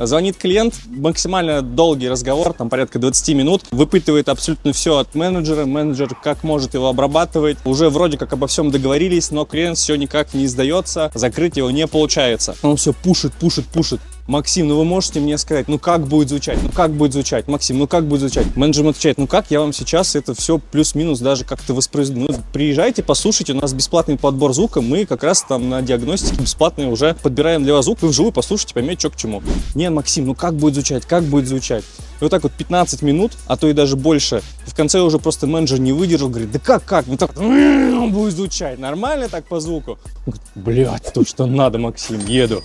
Звонит клиент, максимально долгий разговор, там порядка 20 минут, выпытывает абсолютно все от менеджера, менеджер как может его обрабатывает. Уже вроде как обо всем договорились, но клиент все никак не сдается, закрыть его не получается. Он все пушит. Максим, ну вы можете мне сказать, ну как будет звучать, Максим, ну как будет звучать? Менеджер отвечает, ну как я вам сейчас это все плюс-минус даже как-то воспроизведу. Ну, приезжайте, послушайте, у нас бесплатный подбор звука, мы как раз там на диагностике бесплатно уже подбираем для вас звук, вы вживую послушайте, поймете, что к чему. Не, Максим, ну как будет звучать? И вот так вот 15 минут, а то и даже больше. В конце уже просто менеджер не выдержал, говорит, да как? Ну так он будет звучать, нормально так по звуку? Он говорит, блядь, то, что надо, Максим, еду.